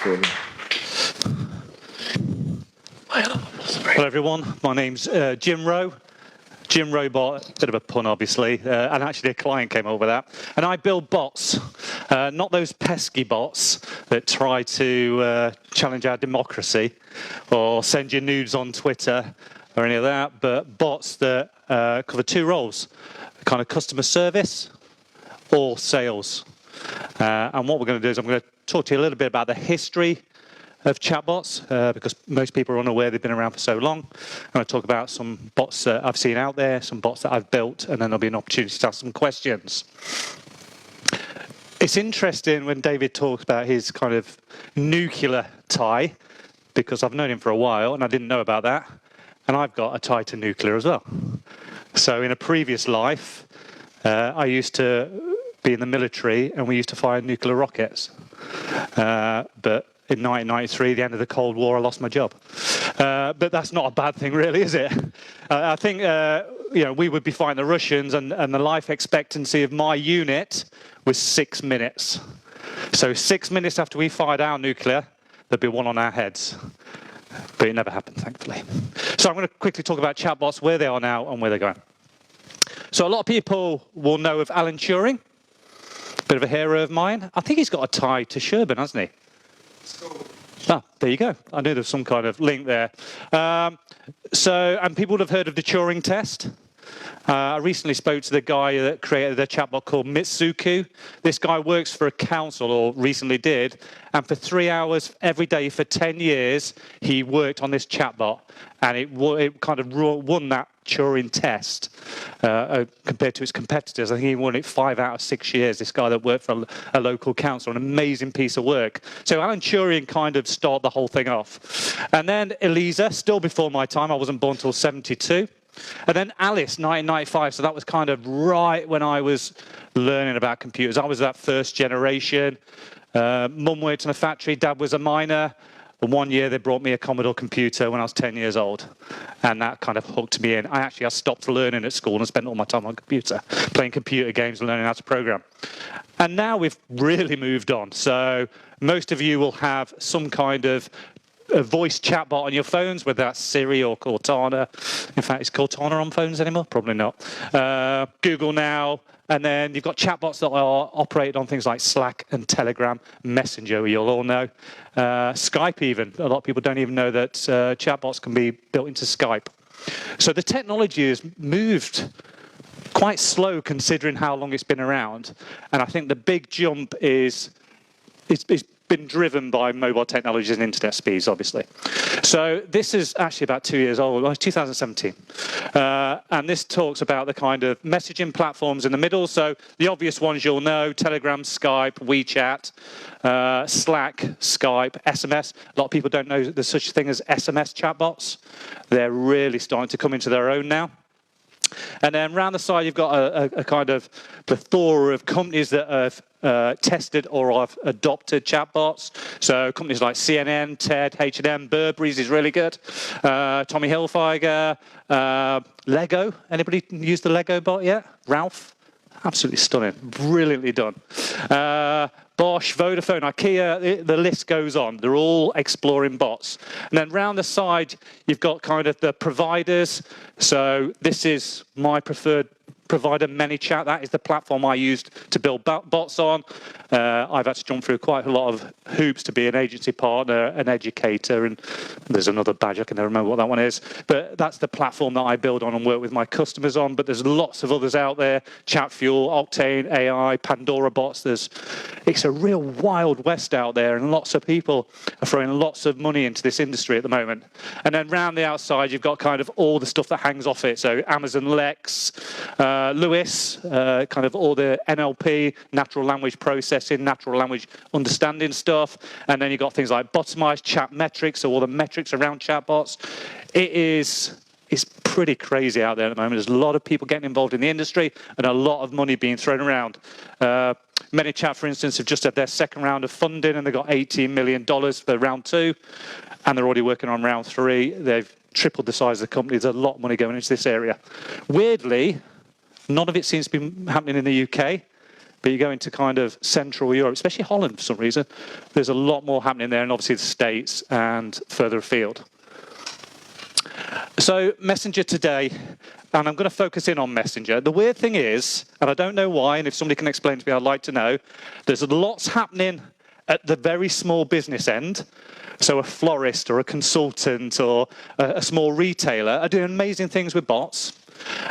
recording. Hello everyone, my name's Jim Rowe. Jim Rowe-Bot, bit of a pun obviously, and actually a client came up with that. And I build bots, not those pesky bots that try to challenge our democracy or send you nudes on Twitter or any of that, but bots that cover two roles, kind of customer service or sales. And what we're going to do is I'm going to talk to you a little bit about the history of chatbots, because most people are unaware they've been around for so long. I'm going to talk about some bots that I've seen out there, some bots that I've built, and then there'll be an opportunity to ask some questions. It's interesting when David talks about his kind of nuclear tie, because I've known him for a while and I didn't know about that, and I've got a tie to nuclear as well. So in a previous life, I used to be in the military and we used to fire nuclear rockets. But in 1993, the end of the Cold War, I lost my job. But that's not a bad thing, really, is it? I think we would be fighting the Russians, and the life expectancy of my unit was 6 minutes. So 6 minutes after we fired our nuclear, there'd be one on our heads. But it never happened, thankfully. So I'm going to quickly talk about chatbots, where they are now and where they're going. So a lot of people will know of Alan Turing, bit of a hero of mine. I think he's got a tie to Sherburn, hasn't he? Ah, there you go. I knew there was some kind of link there. And people would have heard of the Turing test. I recently spoke to the guy that created a chatbot called Mitsuku. This guy works for a council, or recently did, and for 3 hours every day for 10 years, he worked on this chatbot, and it kind of won that Turing test compared to its competitors. I think he won it 5 out of 6 years, this guy that worked for a local council, an amazing piece of work. So Alan Turing kind of started the whole thing off. And then Elisa, still before my time, I wasn't born until 72. And then Alice, 1995, so that was kind of right when I was learning about computers. I was that first generation. Mum worked in a factory, Dad was a miner. And 1 year they brought me a Commodore computer when I was 10 years old. And that kind of hooked me in. I stopped learning at school and spent all my time on computer, playing computer games and learning how to program. And now we've really moved on. So most of you will have some kind of a voice chatbot on your phones, whether that's Siri or Cortana. In fact, is Cortana on phones anymore? Probably not. Google Now. And then you've got chatbots that are operated on things like Slack and Telegram, Messenger, you'll all know. Skype even. A lot of people don't even know that chatbots can be built into Skype. So the technology has moved quite slow considering how long it's been around. And I think the big jump is been driven by mobile technologies and internet speeds, obviously. So this is actually about 2 years old, well, it's 2017. And this talks about the kind of messaging platforms in the middle. So the obvious ones you'll know, Telegram, Skype, WeChat, Slack, Skype, SMS. A lot of people don't know there's such a thing as SMS chatbots. They're really starting to come into their own now. And then around the side, you've got a kind of plethora of companies that have tested or have adopted chatbots. So companies like CNN, TED, H&M, Burberry's is really good. Tommy Hilfiger, Lego. Anybody use the Lego bot yet? Ralph? Absolutely stunning. Brilliantly done. Bosch, Vodafone, IKEA, the list goes on. They're all exploring bots. And then round the side, you've got kind of the providers. So this is my preferred provider, ManyChat. That is the platform I used to build bots on. I've had to jump through quite a lot of hoops to be an agency partner, an educator, and there's another badge, I can never remember what that one is. But that's the platform that I build on and work with my customers on. But there's lots of others out there, ChatFuel, Octane, AI, Pandora bots. It's a real wild west out there, and lots of people are throwing lots of money into this industry at the moment. And then round the outside, you've got kind of all the stuff that hangs off it. So Amazon Lex, Lewis, kind of all the NLP, natural language processing, natural language understanding stuff. And then you've got things like Bottomized Chat Metrics, so all the metrics around chatbots. It's pretty crazy out there at the moment. There's a lot of people getting involved in the industry and a lot of money being thrown around. ManyChat, for instance, have just had their second round of funding and they've got $18 million for round 2. And they're already working on round 3. They've tripled the size of the company. There's a lot of money going into this area. Weirdly, none of it seems to be happening in the UK, But you go into kind of Central Europe, especially Holland for some reason, there's a lot more happening there, and obviously the States and further afield. So Messenger today, and I'm going to focus in on Messenger. The weird thing is, and I don't know why, and if somebody can explain to me, I'd like to know, there's lots happening at the very small business end. So a florist or a consultant or a small retailer are doing amazing things with bots.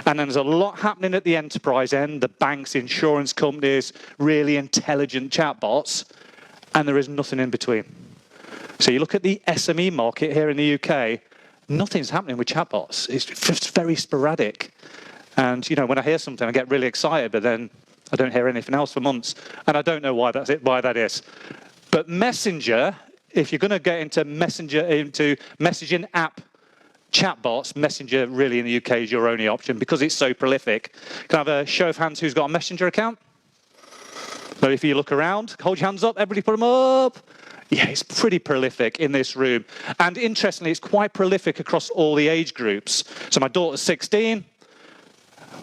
And then there's a lot happening at the enterprise end, the banks, insurance companies, really intelligent chatbots, and there is nothing in between. So you look at the SME market here in the UK, nothing's happening with chatbots. It's just very sporadic. And you know, when I hear something, I get really excited, but then I don't hear anything else for months. And I don't know why that is. But Messenger, if you're going to get into messaging app chatbots, Messenger really in the UK is your only option because it's so prolific. Can I have a show of hands who's got a Messenger account? So if you look around, hold your hands up, everybody put them up. Yeah, it's pretty prolific in this room. And interestingly, it's quite prolific across all the age groups. So my daughter's 16.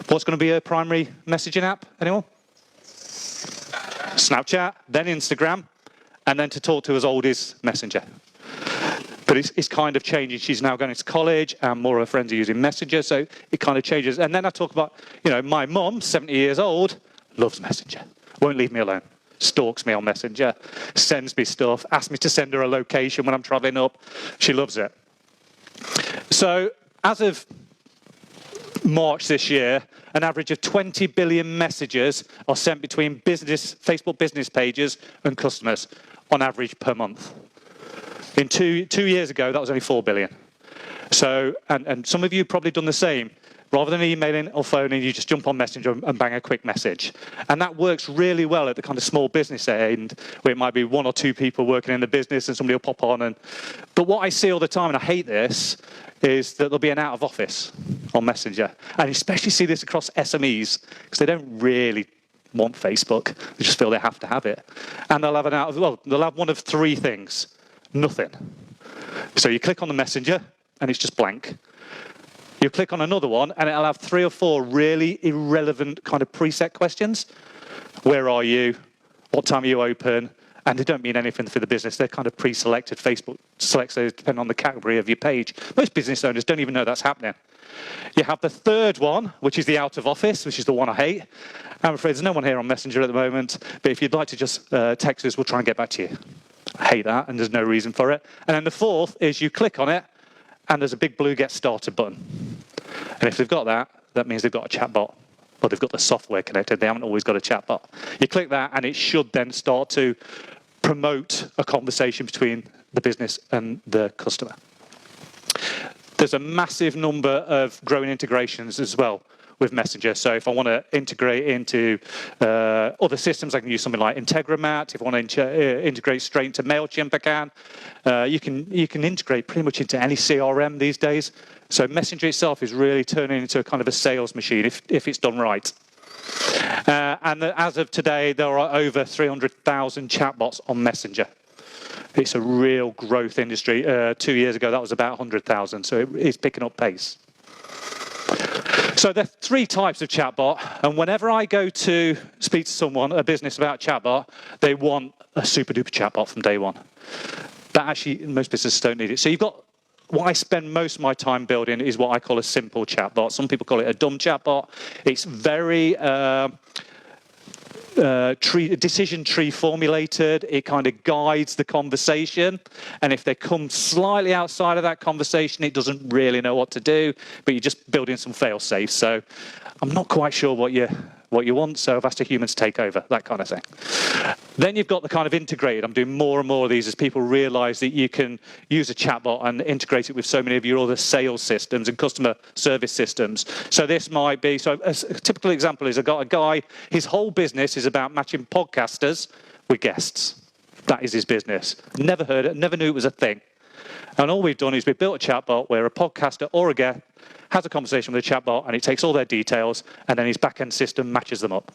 What's going to be her primary messaging app? Anyone? Snapchat, then Instagram, and then to talk to as old as Messenger. But it's kind of changing. She's now going to college, and more of her friends are using Messenger, so it kind of changes. And then I talk about, you know, my mum, 70 years old, loves Messenger. Won't leave me alone. Stalks me on Messenger, sends me stuff, asks me to send her a location when I'm traveling up. She loves it. So as of March this year, an average of 20 billion messages are sent between Facebook business pages and customers on average per month. In two years ago, that was only 4 billion. So, and some of you have probably done the same. Rather than emailing or phoning, you just jump on Messenger and bang a quick message. And that works really well at the kind of small business end, where it might be 1 or 2 people working in the business and somebody will pop on. But what I see all the time, and I hate this, is that there'll be an out of office on Messenger. And especially see this across SMEs, because they don't really want Facebook. They just feel they have to have it. And they'll have they'll have one of 3 things. Nothing. So you click on the Messenger, and it's just blank. You click on another one, and it'll have 3 or 4 really irrelevant kind of preset questions. Where are you? What time are you open? And they don't mean anything for the business. They're kind of pre-selected. Facebook selects those depending on the category of your page. Most business owners don't even know that's happening. You have the third one, which is the out of office, which is the one I hate. I'm afraid there's no one here on Messenger at the moment, but if you'd like to just text us, we'll try and get back to you. I hate that, and there's no reason for it. And then the fourth is you click on it, and there's a big blue Get Started button. And if they've got that, that means they've got a chatbot. Or they've got the software connected. They haven't always got a chatbot. You click that, and it should then start to promote a conversation between the business and the customer. There's a massive number of growing integrations as well with Messenger. So if I want to integrate into other systems, I can use something like Integromat. If I want to integrate straight into MailChimp, I can. You can integrate pretty much into any CRM these days. So Messenger itself is really turning into a kind of a sales machine if it's done right. And as of today, there are over 300,000 chatbots on Messenger. It's a real growth industry. 2 years ago, that was about 100,000, so it's picking up pace. So there are 3 types of chatbot, and whenever I go to speak to someone, a business about chatbot, they want a super-duper chatbot from day one. But actually, most businesses don't need it. So you've got what I spend most of my time building is what I call a simple chatbot. Some people call it a dumb chatbot. It's very decision tree formulated. It kind of guides the conversation. And if they come slightly outside of that conversation, it doesn't really know what to do, but you're just building some fail safes. So I'm not quite sure what you want, so I've asked a human to take over, that kind of thing. Then you've got the kind of integrated. I'm doing more and more of these as people realize that you can use a chatbot and integrate it with so many of your other sales systems and customer service systems. So this might be, so a typical example is I've got a guy, his whole business is about matching podcasters with guests. That is his business. Never heard it, never knew it was a thing. And all we've done is we've built a chatbot where a podcaster or a guest has a conversation with a chatbot, and it takes all their details, and then his back-end system matches them up.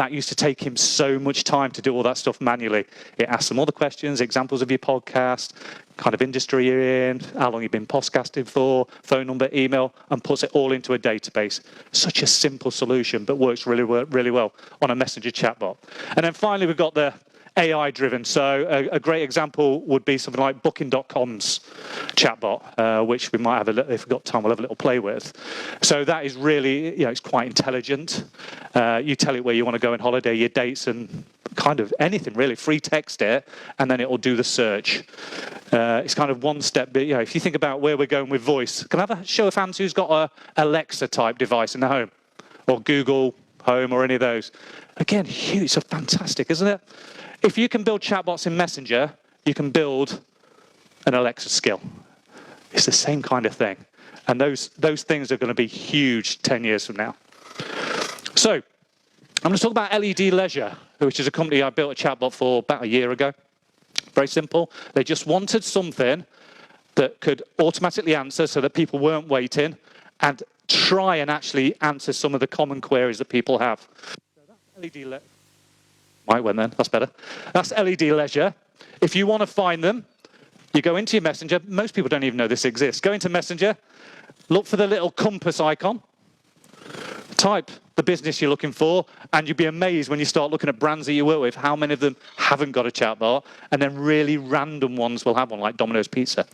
That used to take him so much time to do all that stuff manually. It asks them all the questions, examples of your podcast, kind of industry you're in, how long you've been podcasting for, phone number, email, and puts it all into a database. Such a simple solution, but works really well on a messenger chatbot. And then finally, we've got the AI-driven. So a great example would be something like Booking.com's chatbot, which we might have a little, if we've got time, we'll have a little play with. So that is really, it's quite intelligent. You tell it where you want to go on holiday, your dates, and kind of anything really. Free text it, and then it will do the search. It's kind of one step. But if you think about where we're going with voice, can I have a show of hands who's got a Alexa-type device in the home, or Google Home, or any of those? Again, huge. It's fantastic, isn't it? If you can build chatbots in Messenger, you can build an Alexa skill. It's the same kind of thing. And those things are going to be huge 10 years from now. So I'm going to talk about LED Leisure, which is a company I built a chatbot for about a year ago. Very simple. They just wanted something that could automatically answer so that people weren't waiting and try and actually answer some of the common queries that people have. So that's LED Leisure. Might win then, that's better. That's LED Leisure. If you want to find them, you go into your Messenger. Most people don't even know this exists. Go into Messenger, look for the little compass icon, type the business you're looking for, and you'll be amazed when you start looking at brands that you work with, how many of them haven't got a chatbot, and then really random ones will have one, like Domino's Pizza.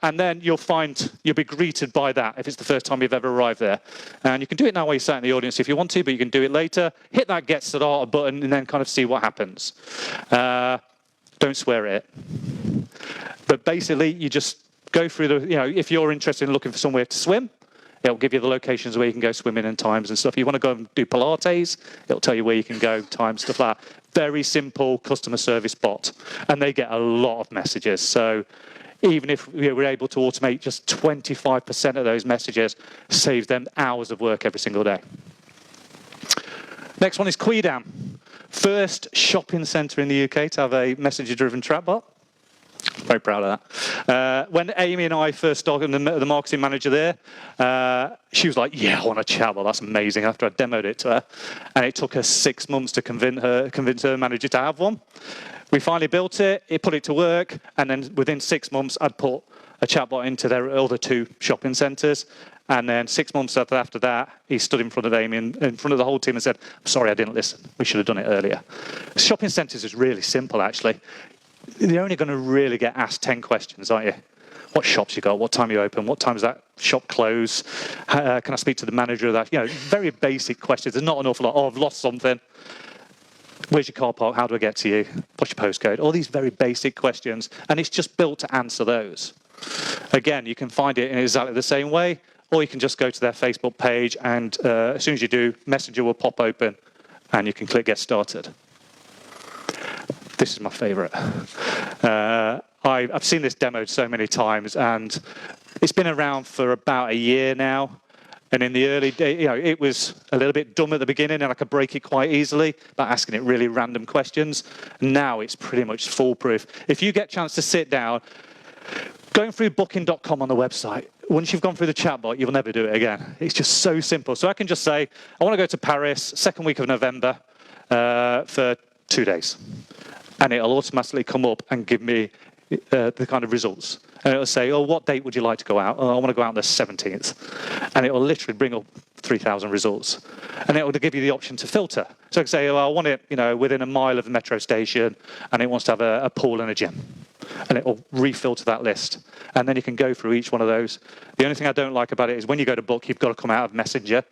And then you'll be greeted by that if it's the first time you've ever arrived there. And you can do it now while you're sat in the audience if you want to, but you can do it later. Hit that Get Started button and then kind of see what happens. Don't swear at it. But basically, you just go through if you're interested in looking for somewhere to swim, it'll give you the locations where you can go swimming and times and stuff. If you want to go and do Pilates, it'll tell you where you can go, times, stuff like that. Very simple customer service bot. And they get a lot of messages. So even if we're able to automate just 25% of those messages, saves them hours of work every single day. Next one is Quidam. First shopping centre in the UK to have a messenger-driven chatbot. Very proud of that. When Amy and I first started, the marketing manager there, she was like, yeah, I want a chatbot, that's amazing, after I demoed it to her. And it took her 6 months to convince her manager to have one. We finally built it, put it to work, and then within 6 months, I'd put a chatbot into their other 2 shopping centres. And then 6 months after that, he stood in front of Amy, in front of the whole team and said, I'm sorry, I didn't listen. We should have done it earlier. Shopping centres is really simple, actually. You're only going to really get asked 10 questions, aren't you? What shops you got? What time you open? What time does that shop close? Can I speak to the manager of that? Very basic questions. There's not an awful lot. Oh, I've lost something. Where's your car park? How do I get to you? What's your postcode? All these very basic questions. And it's just built to answer those. Again, you can find it in exactly the same way, or you can just go to their Facebook page, and as soon as you do, Messenger will pop open, and you can click Get Started. This is my favourite. I've seen this demoed so many times, and it's been around for about a year now. And in the early days, it was a little bit dumb at the beginning, and I could break it quite easily by asking it really random questions. Now it's pretty much foolproof. If you get a chance to sit down, going through Booking.com on the website, once you've gone through the chatbot, you'll never do it again. It's just so simple. So I can just say, I want to go to Paris, second week of November, for 2 days. And it'll automatically come up and give me the kind of results. And it'll say, oh, what date would you like to go out? Oh, I want to go out on the 17th. And it will literally bring up 3,000 results. And it will give you the option to filter. So I can say, oh, I want it, within a mile of the metro station, and it wants to have a pool and a gym. And it will refilter that list. And then you can go through each one of those. The only thing I don't like about it is when you go to book, you've got to come out of Messenger.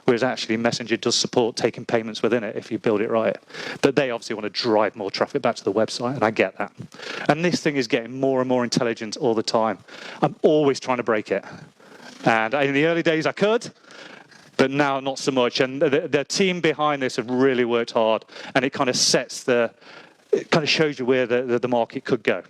Whereas actually Messenger does support taking payments within it if you build it right. But they obviously want to drive more traffic back to the website, and I get that. And this thing is getting more and more intelligent all the time. I'm always trying to break it. And in the early days I could, but now not so much. And the team behind this have really worked hard, and it kind of shows you where the market could go.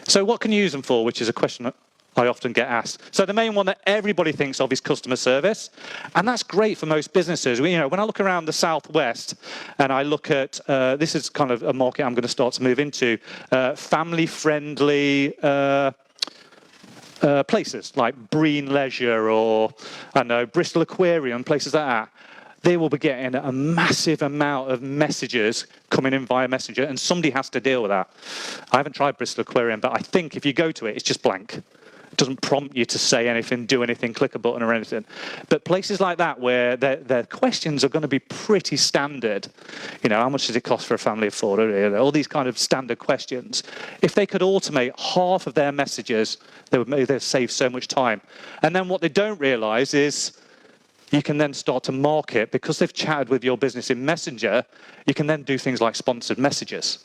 So what can you use them for, which is a question that I often get asked. So the main one that everybody thinks of is customer service, and that's great for most businesses. When I look around the Southwest and I look at, this is kind of a market I'm going to start to move into, family-friendly places like Breen Leisure or, I don't know, Bristol Aquarium, places like that. they will be getting a massive amount of messages coming in via Messenger, and somebody has to deal with that. I haven't tried Bristol Aquarium, but I think if you go to it, it's just blank. It doesn't prompt you to say anything, do anything, click a button or anything. But places like that where their questions are going to be pretty standard, how much does it cost for a family of four? All these kind of standard questions. If they could automate half of their messages, they'd save so much time. And then what they don't realize is you can then start to market, because they've chatted with your business in Messenger, you can then do things like sponsored messages,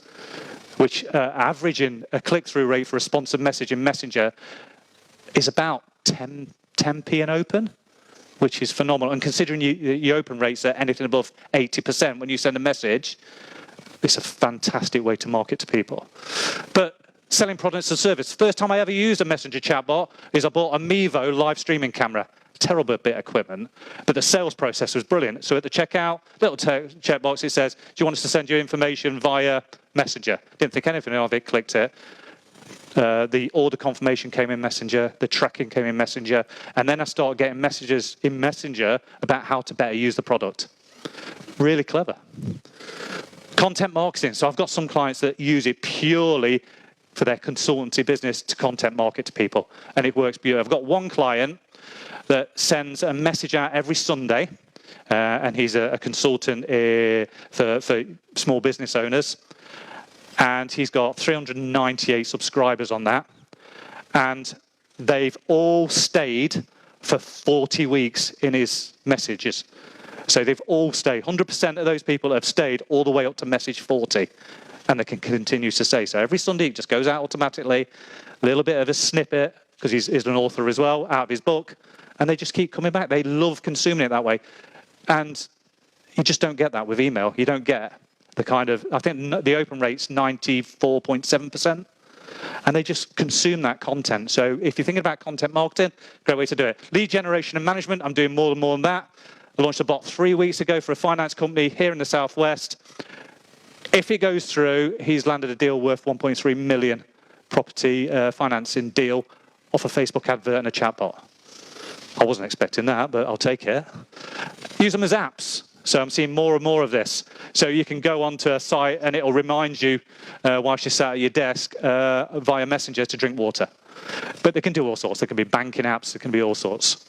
which averaging a click-through rate for a sponsored message in Messenger is about 10p an open, which is phenomenal. And considering your open rates are anything above 80% when you send a message, it's a fantastic way to market to people. But selling products and service. First time I ever used a Messenger chatbot is I bought a Mevo live streaming camera. Terrible bit of equipment, but the sales process was brilliant. So at the checkout, little checkbox, it says, do you want us to send you information via Messenger? Didn't think anything of it, clicked it. The order confirmation came in Messenger, the tracking came in Messenger, and then I started getting messages in Messenger about how to better use the product. Really clever. Content marketing. So I've got some clients that use it purely for their consultancy business to content market to people, and it works beautifully. I've got one client that sends a message out every Sunday, and he's a consultant for small business owners, and he's got 398 subscribers on that, and they've all stayed for 40 weeks in his messages. So they've all stayed. 100% of those people have stayed all the way up to message 40, and they can continue to stay. So every Sunday it just goes out automatically, a little bit of a snippet, because he's an author as well, out of his book, and they just keep coming back. They love consuming it that way. And you just don't get that with email. You don't get the kind of, I think the open rate's 94.7%, and they just consume that content. So if you're thinking about content marketing, great way to do it. Lead generation and management, I'm doing more and more than that. I launched a bot 3 weeks ago for a finance company here in the Southwest. If it goes through, he's landed a deal worth 1.3 million property financing deal off a Facebook advert and a chatbot. I wasn't expecting that, but I'll take it. Use them as apps. So I'm seeing more and more of this. So you can go onto a site and it'll remind you whilst you're sat at your desk via Messenger to drink water. But they can do all sorts. There can be banking apps. There can be all sorts.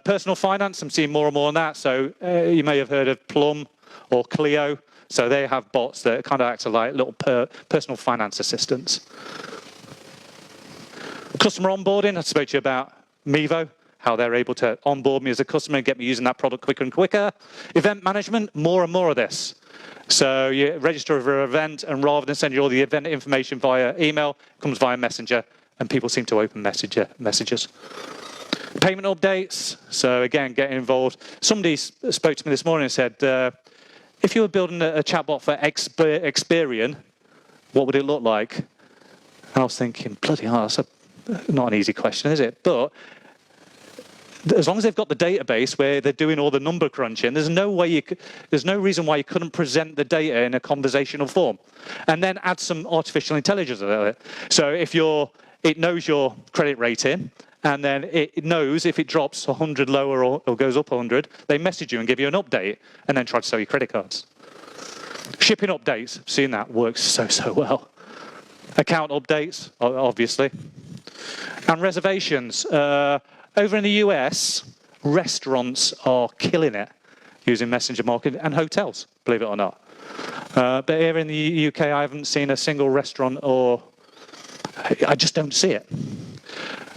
Personal finance, I'm seeing more and more on that. So you may have heard of Plum or Clio. So they have bots that kind of act like little personal finance assistants. Customer onboarding, I spoke to you about Mevo, how they're able to onboard me as a customer and get me using that product quicker and quicker. Event management, more and more of this. So you register for an event, and rather than send you all the event information via email, it comes via Messenger, and people seem to open messages. Payment updates, so again, getting involved. Somebody spoke to me this morning and said, if you were building a chatbot for Experian, what would it look like? And I was thinking, bloody hell, that's not an easy question, is it? But as long as they've got the database where they're doing all the number crunching, there's no reason why you couldn't present the data in a conversational form, and then add some artificial intelligence about it. So if it knows your credit rating, and then it knows if it drops 100 lower or goes up 100, they message you and give you an update, and then try to sell you credit cards. Shipping updates, I've seen that works so well. Account updates, obviously, and reservations. Over in the US, restaurants are killing it using messenger marketing, and hotels, believe it or not. But here in the UK, I haven't seen a single restaurant, I just don't see it.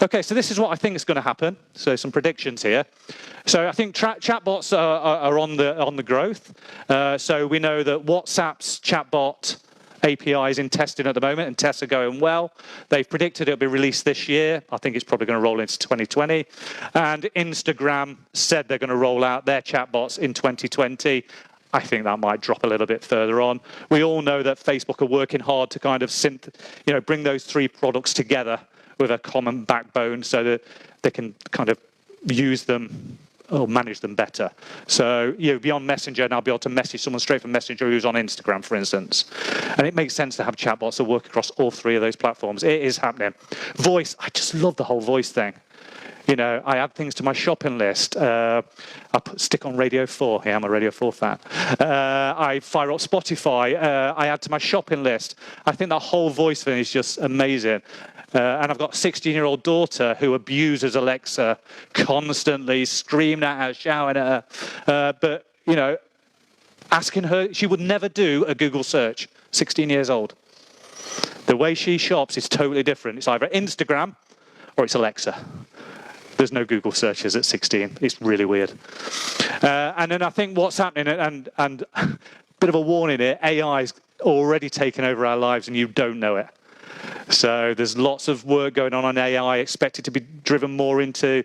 Okay, so this is what I think is going to happen. So some predictions here. So I think chatbots are on the growth. So we know that WhatsApp's chatbot API is in testing at the moment, and tests are going well. They've predicted it'll be released this year. I think it's probably going to roll into 2020. And Instagram said they're going to roll out their chatbots in 2020. I think that might drop a little bit further on. We all know that Facebook are working hard to kind of bring those three products together with a common backbone so that they can kind of use them or manage them better. So beyond Messenger, now be able to message someone straight from Messenger who's on Instagram, for instance. And it makes sense to have chatbots that work across all three of those platforms. It is happening. Voice, I just love the whole voice thing. You know, I add things to my shopping list. I stick on Radio 4. Yeah, I'm a Radio 4 fan. I fire up Spotify. I add to my shopping list. I think that whole voice thing is just amazing. And I've got a 16-year-old daughter who abuses Alexa constantly, screaming at her, shouting at her. But, you know, asking her, she would never do a Google search, 16 years old. The way she shops is totally different. It's either Instagram or it's Alexa. There's no Google searches at 16. It's really weird. And then I think what's happening, and a bit of a warning here, AI is already taken over our lives and you don't know it. So there's lots of work going on AI, expected to be driven more into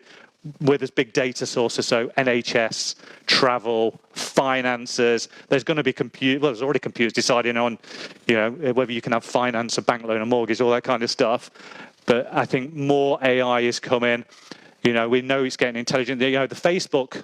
where there's big data sources, so NHS, travel, finances. There's going to be there's already computers deciding on, you know, whether you can have finance, a bank loan, a mortgage, all that kind of stuff. But I think more AI is coming. You know, we know it's getting intelligent. You know, the Facebook,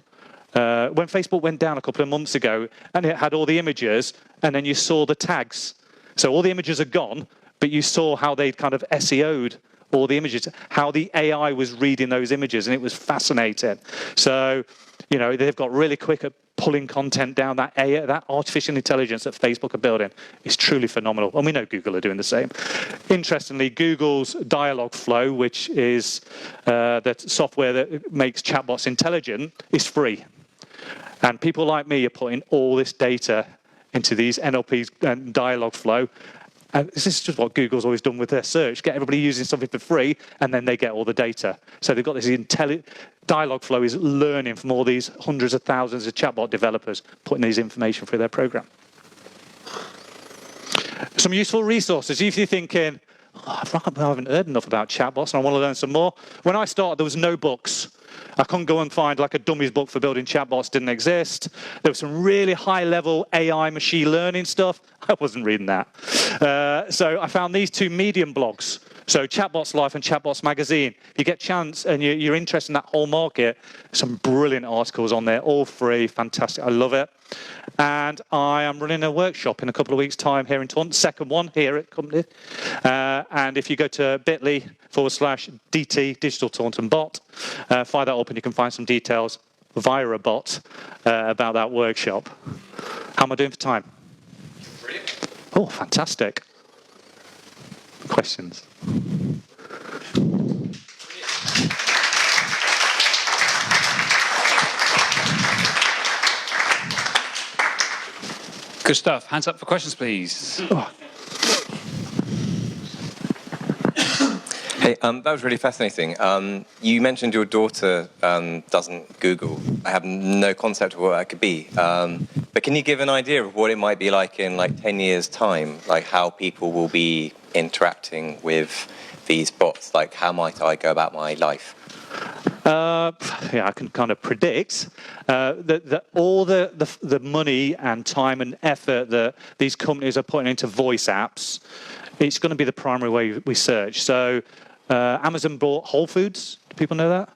when Facebook went down a couple of months ago, and it had all the images, and then you saw the tags. So all the images are gone, but you saw how they'd kind of SEO'd all the images, how the AI was reading those images, and it was fascinating. So, you know, they've got really quick at pulling content down. That AI, that artificial intelligence that Facebook are building is truly phenomenal. And we know Google are doing the same. Interestingly, Google's Dialogflow, which is the software that makes chatbots intelligent, is free. And people like me are putting all this data into these NLPs and Dialogflow. And this is just what Google's always done with their search, get everybody using something for free, and then they get all the data. So they've got this Dialogflow is learning from all these hundreds of thousands of chatbot developers, putting these information through their program. Some useful resources. If you're thinking, I haven't heard enough about chatbots and I want to learn some more. When I started, there was no books. I couldn't go and find like a dummies book for building chatbots, didn't exist. There was some really high-level AI machine learning stuff. I wasn't reading that. So I found these two Medium blogs. So Chatbots Life and Chatbots Magazine. If you get a chance and you're interested in that whole market, some brilliant articles on there, all free, fantastic. I love it. And I am running a workshop in a couple of weeks' time here in Taunton, second one here at company. And if you go to bit.ly/DT, Digital Taunton bot, fire that up and you can find some details via a bot about that workshop. How am I doing for time? Brilliant. Oh, fantastic. Questions? Good stuff. Hands up for questions, please. Oh. Hey, that was really fascinating. You mentioned your daughter doesn't Google. I have no concept of what that could be. But can you give an idea of what it might be like in like 10 years' time? Like how people will be interacting with these bots? Like how might I go about my life? Yeah, I can kind of predict that all the money and time and effort that these companies are putting into voice apps, it's going to be the primary way we search. So Amazon bought Whole Foods. Do people know that?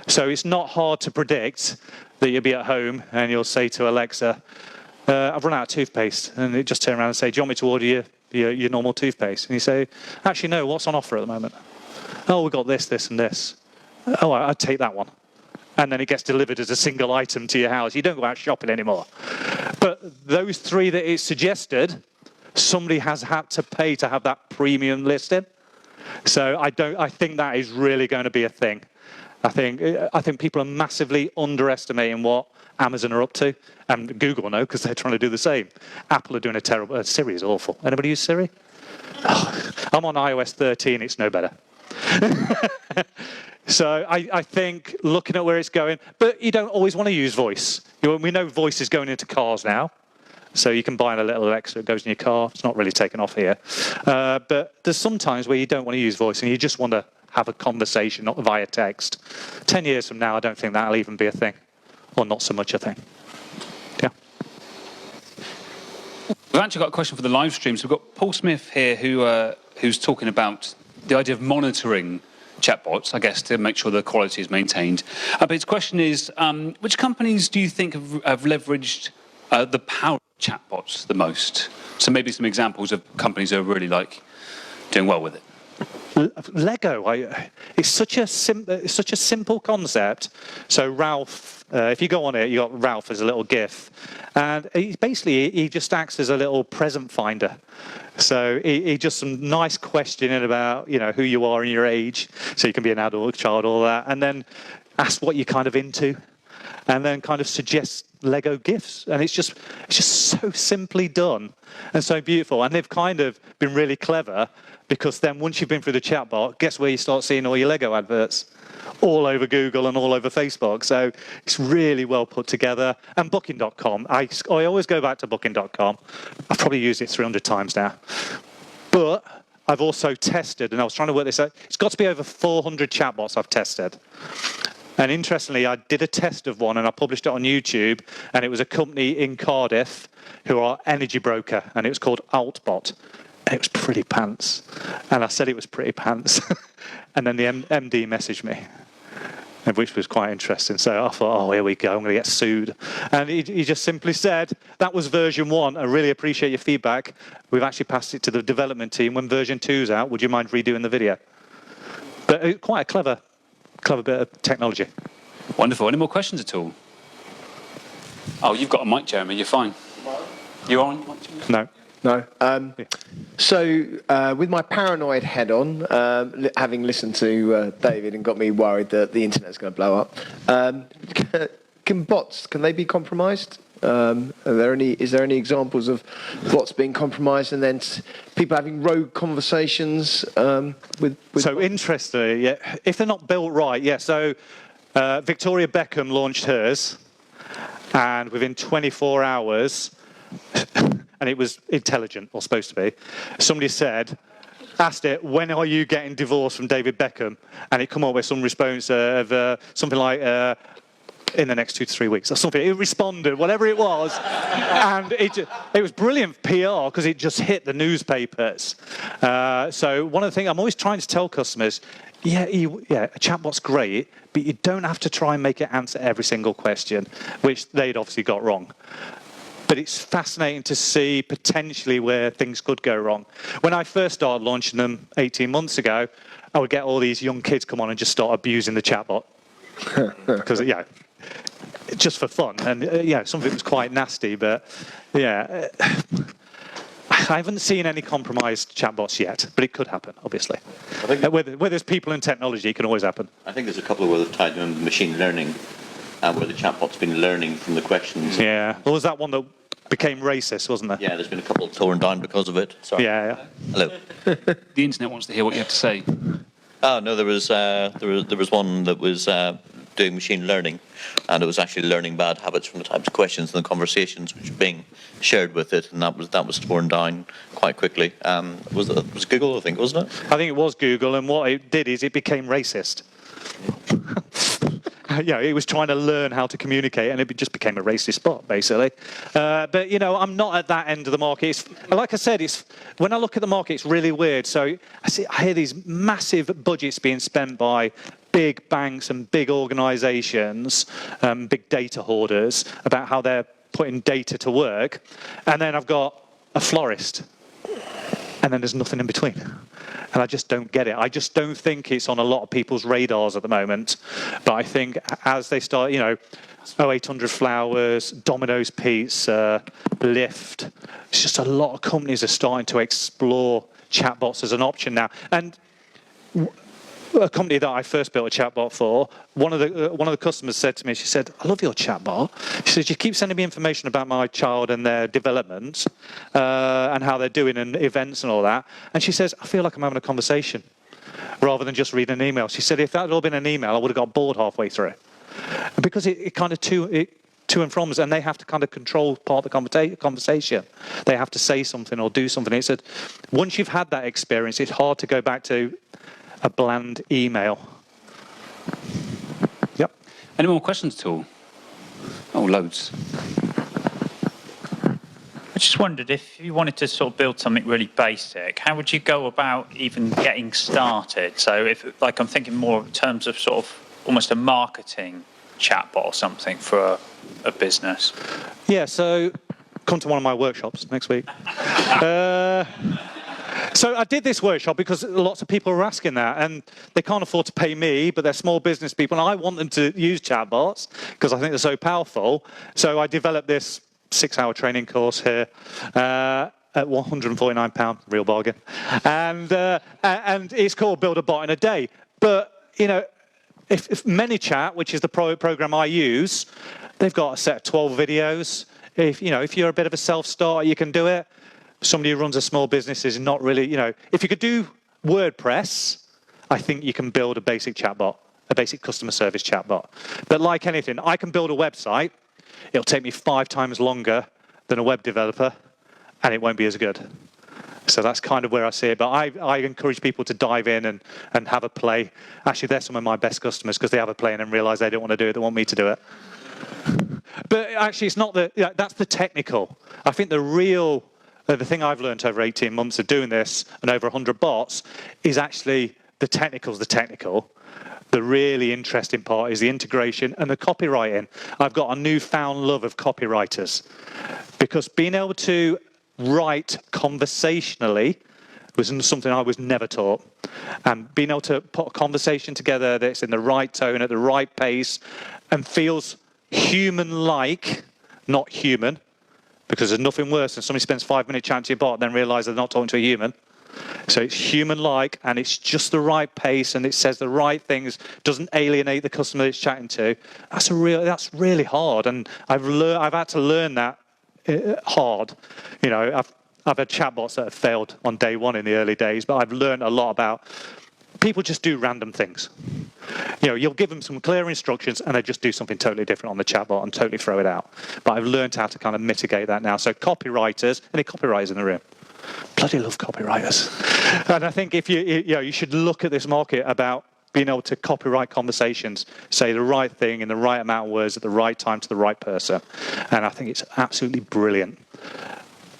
So it's not hard to predict that you'll be at home and you'll say to Alexa, I've run out of toothpaste. And it just turn around and say, do you want me to order your normal toothpaste? And you say, actually, no, what's on offer at the moment? Oh, we've got this, this, and this. Oh, I'd take that one. And then it gets delivered as a single item to your house. You don't go out shopping anymore. But those three that it suggested, somebody has had to pay to have that premium listing. So I think that is really going to be a thing. I think people are massively underestimating what Amazon are up to. And Google know because they're trying to do the same. Apple are doing a terrible... Siri is awful. Anybody use Siri? Oh, I'm on iOS 13. It's no better. So I think looking at where it's going, but you don't always want to use voice. We know voice is going into cars now. So you can buy a little Alexa that goes in your car. It's not really taken off here. But there's some times where you don't want to use voice and you just want to have a conversation, not via text. 10 years from now, I don't think that'll even be a thing, or not so much a thing. Yeah. We've actually got a question for the live stream. So we've got Paul Smith here who's talking about the idea of monitoring chatbots, I guess, to make sure the quality is maintained. But his question is, which companies do you think have leveraged the power of chatbots the most? So maybe some examples of companies that are really doing well with it. Lego, it's such a simple concept. So Ralph, if you go on it, you got Ralph as a little GIF, and he just acts as a little present finder. So he just some nice questioning about who you are and your age, so you can be an adult, child, all that, and then ask what you're kind of into, and then kind of suggest Lego gifts, and it's just so simply done and so beautiful. And they've kind of been really clever, because then once you've been through the chatbot, guess where you start seeing all your Lego adverts? All over Google and all over Facebook. So it's really well put together. And Booking.com, I always go back to Booking.com. I've probably used it 300 times now. But I've also tested, and I was trying to work this out, it's got to be over 400 chatbots I've tested. And interestingly, I did a test of one, and I published it on YouTube, and it was a company in Cardiff who are energy broker, and it was called AltBot. And it was pretty pants. And I said it was pretty pants. And then the MD messaged me, which was quite interesting. So I thought, oh, here we go, I'm going to get sued. And he just simply said, that was version 1. I really appreciate your feedback. We've actually passed it to the development team. When version 2's out, would you mind redoing the video? But quite a clever bit of technology. Wonderful. Any more questions at all? Oh, you've got a mic, Jeremy. You're fine. You're on? No. No. So, with my paranoid head on, having listened to David and got me worried that the internet's going to blow up, can they be compromised? Is there any examples of bots being compromised and then people having rogue conversations with? So interestingly, yeah, if they're not built right, yeah. So Victoria Beckham launched hers, and within 24 hours. And it was intelligent, or supposed to be. Somebody asked it, when are you getting divorced from David Beckham? And it come up with some response of something like, in the next 2 to 3 weeks, or something. It responded, whatever it was. And it was brilliant PR, because it just hit the newspapers. So one of the things I'm always trying to tell customers, a chatbot's great, but you don't have to try and make it answer every single question, which they'd obviously got wrong. But it's fascinating to see potentially where things could go wrong. When I first started launching them 18 months ago, I would get all these young kids come on and just start abusing the chatbot. Because, just for fun. And, some of it was quite nasty, but, I haven't seen any compromised chatbots yet, but it could happen, obviously. I think where there's people and technology, it can always happen. I think there's a couple where they've tied in machine learning, where the chatbot's been learning from the questions. Yeah. Well, was that one that became racist, wasn't there? Yeah, there's been a couple torn down because of it. Sorry. Yeah. Hello. The internet wants to hear what you have to say. Oh no, there was one that was doing machine learning, and it was actually learning bad habits from the types of questions and the conversations which were being shared with it, and that was torn down quite quickly. Was Google, I think, wasn't it? I think it was Google, and what it did is it became racist. It was trying to learn how to communicate, and it just became a racist bot, basically. But, I'm not at that end of the market. Like I said, when I look at the market, it's really weird. So I hear these massive budgets being spent by big banks and big organizations, big data hoarders, about how they're putting data to work. And then I've got a florist, and then there's nothing in between. And I just don't get it. I just don't think it's on a lot of people's radars at the moment. But I think as they start, 0800 Flowers, Domino's Pizza, Lyft, it's just a lot of companies are starting to explore chatbots as an option now. And a company that I first built a chatbot for, one of the customers said to me, she said, I love your chatbot. She said, you keep sending me information about my child and their development and how they're doing and events and all that. And she says, I feel like I'm having a conversation rather than just reading an email. She said, if that had all been an email, I would have got bored halfway through. And because it kind of to and from us, and they have to kind of control part of the conversation. They have to say something or do something. It said, once you've had that experience, it's hard to go back to a bland email. Yep. Any more questions at all? Oh, loads. I just wondered, if you wanted to sort of build something really basic, how would you go about even getting started? So I'm thinking more in terms of sort of almost a marketing chatbot or something for a business. Yeah, so come to one of my workshops next week. So I did this workshop because lots of people were asking that, and they can't afford to pay me, but they're small business people, and I want them to use chatbots because I think they're so powerful. So I developed this 6-hour training course here at £149, real bargain, and it's called Build a Bot in a Day. But if ManyChat, which is the program I use, they've got a set of 12 videos. If you're a bit of a self-starter, you can do it. Somebody who runs a small business is not really, if you could do WordPress, I think you can build a basic chatbot, a basic customer service chatbot. But like anything, I can build a website. It'll take me 5 times longer than a web developer, and it won't be as good. So that's kind of where I see it. But I encourage people to dive in and have a play. Actually, they're some of my best customers because they have a play and then realize they don't want to do it. They want me to do it. But actually, it's not that's the technical. I think the thing I've learned over 18 months of doing this and over 100 bots is actually the technical's the technical. The really interesting part is the integration and the copywriting. I've got a newfound love of copywriters because being able to write conversationally was something I was never taught. And being able to put a conversation together that's in the right tone, at the right pace, and feels human-like, not human, because there's nothing worse than somebody spends 5 minutes chatting to your bot and then realize they're not talking to a human. So it's human-like, and it's just the right pace, and it says the right things, doesn't alienate the customer it's chatting to. That's really hard, and I've had to learn that hard. I've had chatbots that have failed on day one in the early days, but I've learned a lot about people just do random things. You'll give them some clear instructions and they just do something totally different on the chatbot and totally throw it out. But I've learned how to kind of mitigate that now. So copywriters, any copywriters in the room? Bloody love copywriters. And I think if you should look at this market about being able to copyright conversations, say the right thing in the right amount of words at the right time to the right person. And I think it's absolutely brilliant.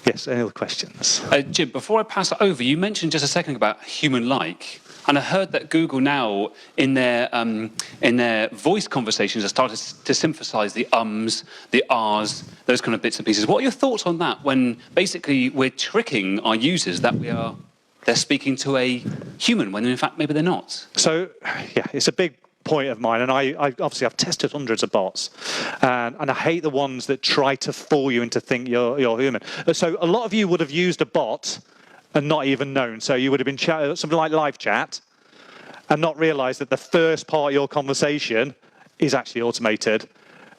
Yes, any other questions? Jim, before I pass it over, you mentioned just a second about human-like. And I heard that Google now, in their voice conversations, have started to synthesize the ums, the ahs, those kind of bits and pieces. What are your thoughts on that when basically we're tricking our users that they're speaking to a human when in fact maybe they're not? So, yeah, it's a big point of mine, and I obviously I've tested hundreds of bots, and I hate the ones that try to fool you into think you're human. So a lot of you would have used a bot and not even known. So you would have been something like live chat and not realize that the first part of your conversation is actually automated.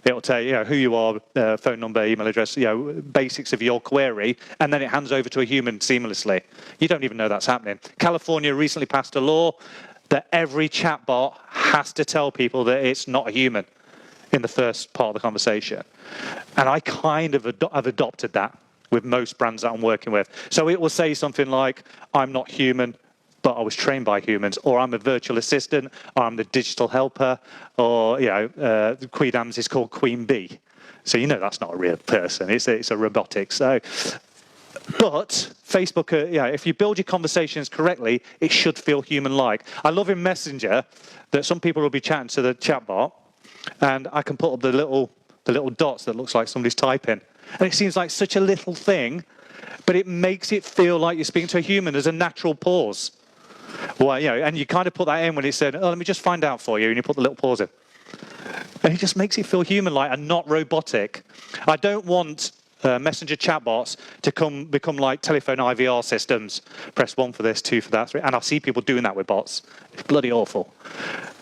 It'll tell you, who you are, phone number, email address, basics of your query, and then it hands over to a human seamlessly. You don't even know that's happening. California recently passed a law that every chatbot has to tell people that it's not a human in the first part of the conversation. And I kind of have adopted that with most brands that I'm working with. So it will say something like, I'm not human, but I was trained by humans, or I'm a virtual assistant, or I'm the digital helper, or, Queen Am's is called Queen Bee. So that's not a real person, it's a robotic. So, but Facebook, if you build your conversations correctly, it should feel human-like. I love in Messenger that some people will be chatting to the chatbot, and I can put up the little dots that looks like somebody's typing. And it seems like such a little thing, but it makes it feel like you're speaking to a human. There's a natural pause. Well, and you kind of put that in when it said, let me just find out for you, and you put the little pause in. And it just makes it feel human-like and not robotic. I don't want messenger chatbots to become like telephone IVR systems. Press 1 for this, 2 for that, 3. And I see people doing that with bots. It's bloody awful.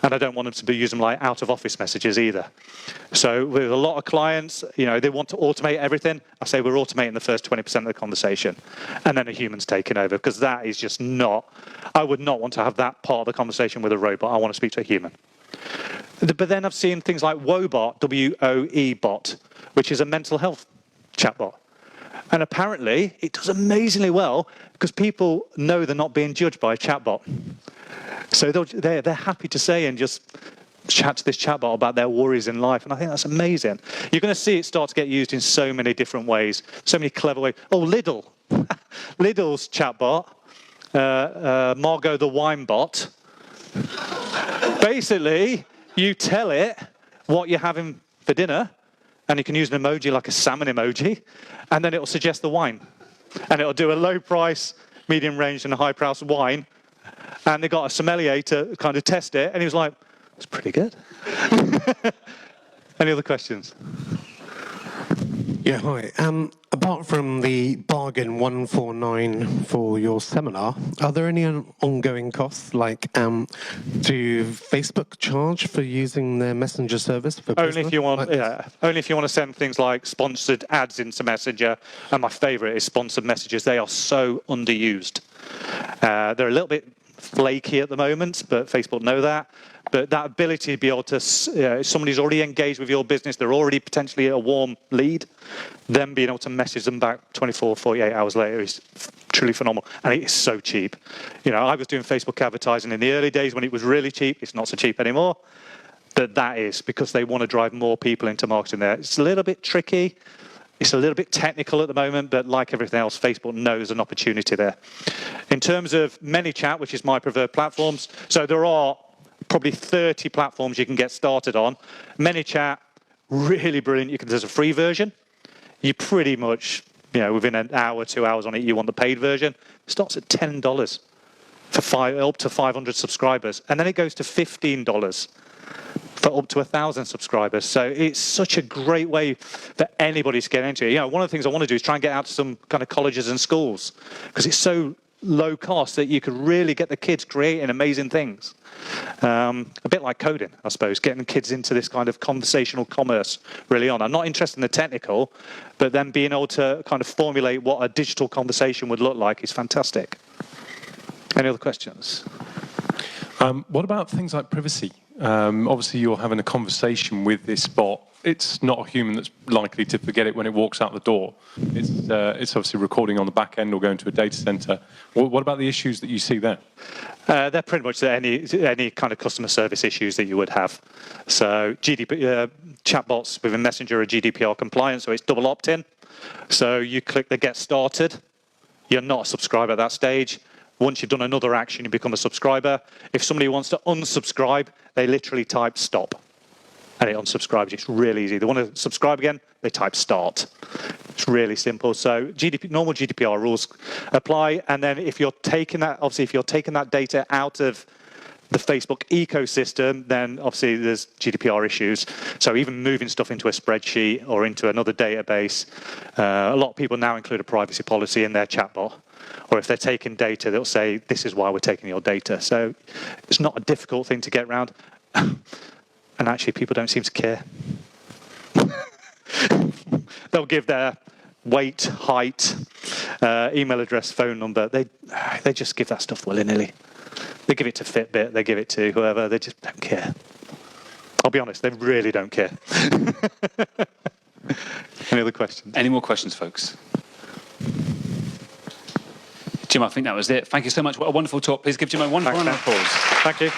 And I don't want them to use them like out-of-office messages either. So with a lot of clients, they want to automate everything. I say we're automating the first 20% of the conversation. And then a human's taking over, because that is just not... I would not want to have that part of the conversation with a robot. I want to speak to a human. But then I've seen things like Woebot, W-O-E-Bot, which is a mental health chatbot. And apparently it does amazingly well because people know they're not being judged by a chatbot. So they're happy to say and just chat to this chatbot about their worries in life. And I think that's amazing. You're going to see it start to get used in so many different ways, so many clever ways. Oh, Lidl. Lidl's chatbot, Margot the wine bot. Basically, you tell it what you're having for dinner, and you can use an emoji like a salmon emoji, and then it'll suggest the wine. And it'll do a low price, medium range, and a high price wine, and they got a sommelier to kind of test it, and he was like, "It's pretty good." Any other questions? Yeah, hi. Apart from the bargain 149 for your seminar, are there any ongoing costs? Like, do Facebook charge for using their messenger service for Only if you want, like only if you want to send things like sponsored ads into Messenger. And my favourite is sponsored messages. They are so underused. They're a little bit flaky at the moment, but Facebook know that. But that ability to be able to, if somebody's already engaged with your business, they're already potentially a warm lead, then being able to message them back 24, 48 hours later is truly phenomenal. And it is so cheap. You know, I was doing Facebook advertising in the early days when it was really cheap. It's not so cheap anymore. But that is because they want to drive more people into marketing there. It's a little bit tricky. It's a little bit technical at the moment, but like everything else, Facebook knows an opportunity there. In terms of ManyChat, which is my preferred platforms, so there are probably 30 platforms you can get started on. ManyChat, really brilliant. There's a free version. You pretty much, you know, within an hour, 2 hours on it, you want the paid version. It starts at $10 for up to 500 subscribers. And then it goes to $15 for up to 1,000 subscribers. So it's such a great way for anybody to get into it. You know, one of the things I want to do is try and get out to some kind of colleges and schools because it's so low cost that you could really get the kids creating amazing things. A bit like coding, I suppose, getting kids into this kind of conversational commerce really on. I'm not interested in the technical, but then being able to kind of formulate what a digital conversation would look like is fantastic. Any other questions? What about things like privacy? Obviously, you're having a conversation with this bot. It's not a human that's likely to forget it when it walks out the door. It's obviously recording on the back end or going to a data center. What about the issues that you see there? They're pretty much any kind of customer service issues that you would have. So chatbots within Messenger are GDPR compliant, so it's double opt-in. So you click the get started. You're not a subscriber at that stage. Once you've done another action, you become a subscriber. If somebody wants to unsubscribe, they literally type stop. And it unsubscribes. It's really easy. They want to subscribe again, they type start. It's really simple. So normal GDPR rules apply. And then if you're taking that, obviously, if you're taking that data out of the Facebook ecosystem, then obviously there's GDPR issues. So even moving stuff into a spreadsheet or into another database, a lot of people now include a privacy policy in their chatbot. Or if they're taking data, they'll say, this is why we're taking your data. So it's not a difficult thing to get around. And actually, people don't seem to care. They'll give their weight, height, email address, phone number. They just give that stuff willy-nilly. They give it to Fitbit, they give it to whoever. They just don't care. I'll be honest, they really don't care. Any other questions? Any more questions, folks? Jim, I think that was it. Thank you so much. What a wonderful talk. Please give Jim a wonderful round of applause. Thank you.